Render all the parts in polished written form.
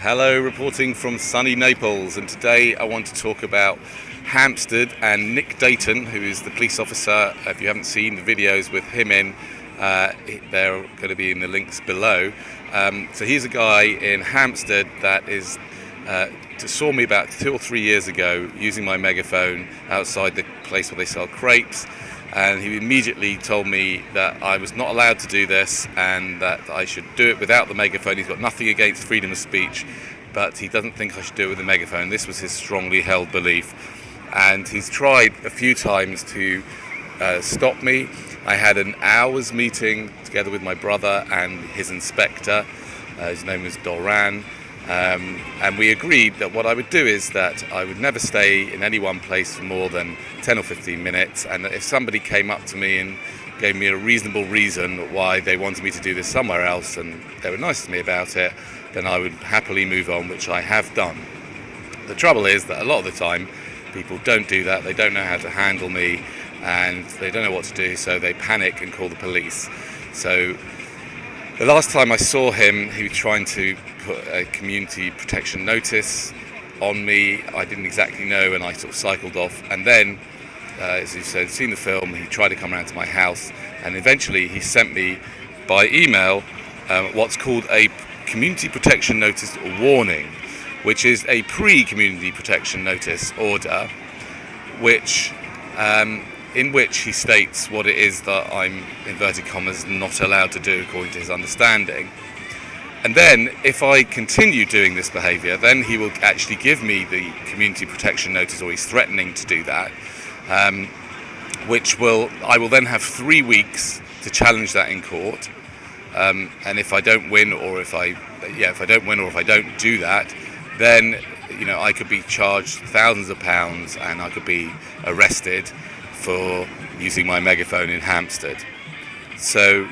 Hello, reporting from sunny Naples, and today I want to talk about Hampstead and Nick Dayton, who is the police officer. If you haven't seen the videos with him they're going to be in the links below. So he's a guy in Hampstead that saw me about 2 or 3 years ago using my megaphone outside the place where they sell crepes, and he immediately told me that I was not allowed to do this and that I should do it without the megaphone. He's got nothing against freedom of speech, but he doesn't think I should do it with the megaphone. This was his strongly held belief, and he's tried a few times to stop me. I had an hour's meeting together with my brother and his inspector. His name was Doran. And we agreed that what I would do is that I would never stay in any one place for more than 10 or 15 minutes, and that if somebody came up to me and gave me a reasonable reason why they wanted me to do this somewhere else and they were nice to me about it, then I would happily move on, which I have done. The trouble is that a lot of the time people don't do that. They don't know how to handle me and they don't know what to do, so they panic and call the police. So the last time I saw him, he was trying to put a community protection notice on me. I didn't exactly know, and I sort of cycled off. And then, as you said, seen the film, he tried to come around to my house, and eventually he sent me by email what's called a community protection notice warning, which is a pre-community protection notice order, in which he states what it is that I'm, inverted commas, not allowed to do according to his understanding. And then, if I continue doing this behaviour, then he will actually give me the community protection notice, or he's threatening to do that, I will then have 3 weeks to challenge that in court. And if I don't win, or if I don't do that, then I could be charged thousands of pounds, and I could be arrested for using my megaphone in Hampstead. So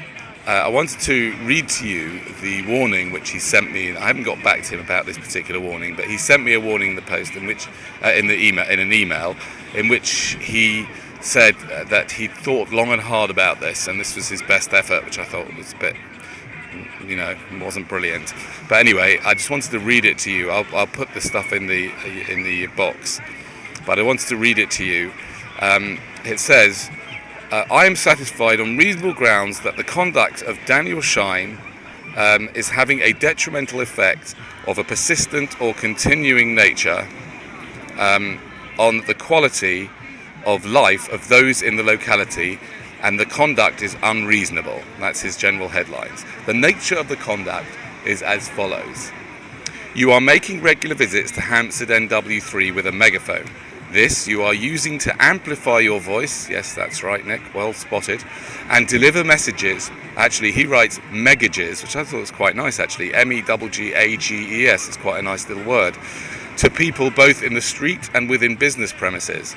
I wanted to read to you the warning which he sent me. I haven't got back to him about this particular warning, but he sent me a warning in the post, in an email, in which he said that he thought long and hard about this, and this was his best effort, which I thought was a bit, wasn't brilliant. But anyway, I just wanted to read it to you. I'll put the stuff in the box, but I wanted to read it to you. It says, I am satisfied on reasonable grounds that the conduct of Daniel Shine is having a detrimental effect of a persistent or continuing nature on the quality of life of those in the locality, and the conduct is unreasonable. That's his general headlines. The nature of the conduct is as follows. You are making regular visits to Hampstead NW3 with a megaphone. This you are using to amplify your voice, yes, that's right, Nick, well spotted, and deliver messages. Actually, he writes megages, which I thought was quite nice, actually. MEGGAGES is quite a nice little word, to people both in the street and within business premises.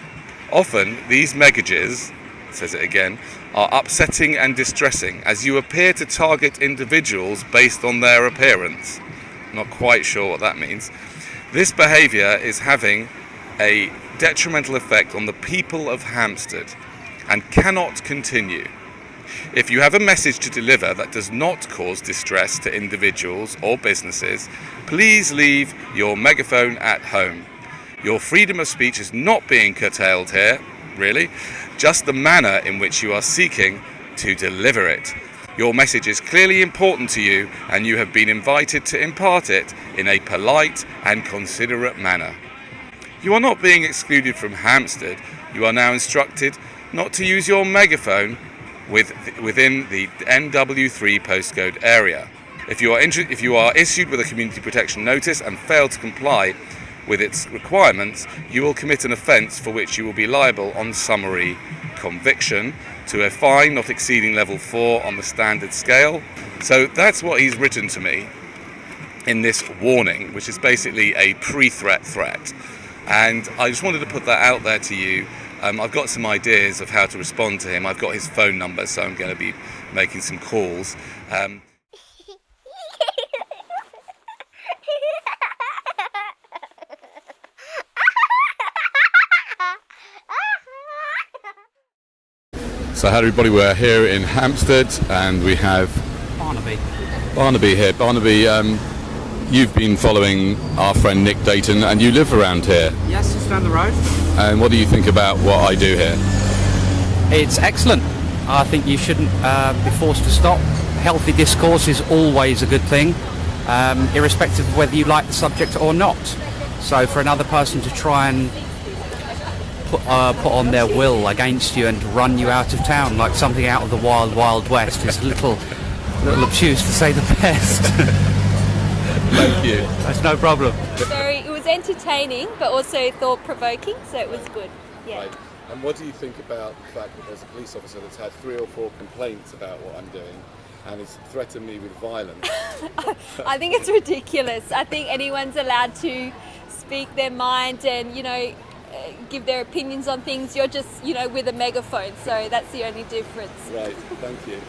Often, these megages, says it again, are upsetting and distressing, as you appear to target individuals based on their appearance. Not quite sure what that means. This behaviour is having a detrimental effect on the people of Hampstead and cannot continue. If you have a message to deliver that does not cause distress to individuals or businesses, please leave your megaphone at home. Your freedom of speech is not being curtailed here, really, just the manner in which you are seeking to deliver it. Your message is clearly important to you, and you have been invited to impart it in a polite and considerate manner. You are not being excluded from Hampstead. You are now instructed not to use your megaphone within the NW3 postcode area. If you are issued with a community protection notice and fail to comply with its requirements, you will commit an offence for which you will be liable on summary conviction to a fine not exceeding level 4 on the standard scale. So that's what he's written to me in this warning, which is basically a pre-threat threat. And I just wanted to put that out there to you. I've got some ideas of how to respond to him. I've got his phone number, so I'm going to be making some calls. So hello everybody, we're here in Hampstead and we have Barnaby here. Barnaby, you've been following our friend Nick Dayton, and you live around here. Yes, just down the road. And what do you think about what I do here? It's excellent. I think you shouldn't be forced to stop. Healthy discourse is always a good thing, irrespective of whether you like the subject or not. So for another person to try and put on their will against you and run you out of town like something out of the wild, wild west is a little obtuse, to say the best. Thank you. That's no problem. It was entertaining, but also thought-provoking, so it was good. Yeah. Right. And what do you think about the fact that there's a police officer that's had 3 or 4 complaints about what I'm doing and has threatened me with violence? I think it's ridiculous. I think anyone's allowed to speak their mind and, give their opinions on things. You're just, with a megaphone, so that's the only difference. Right, thank you.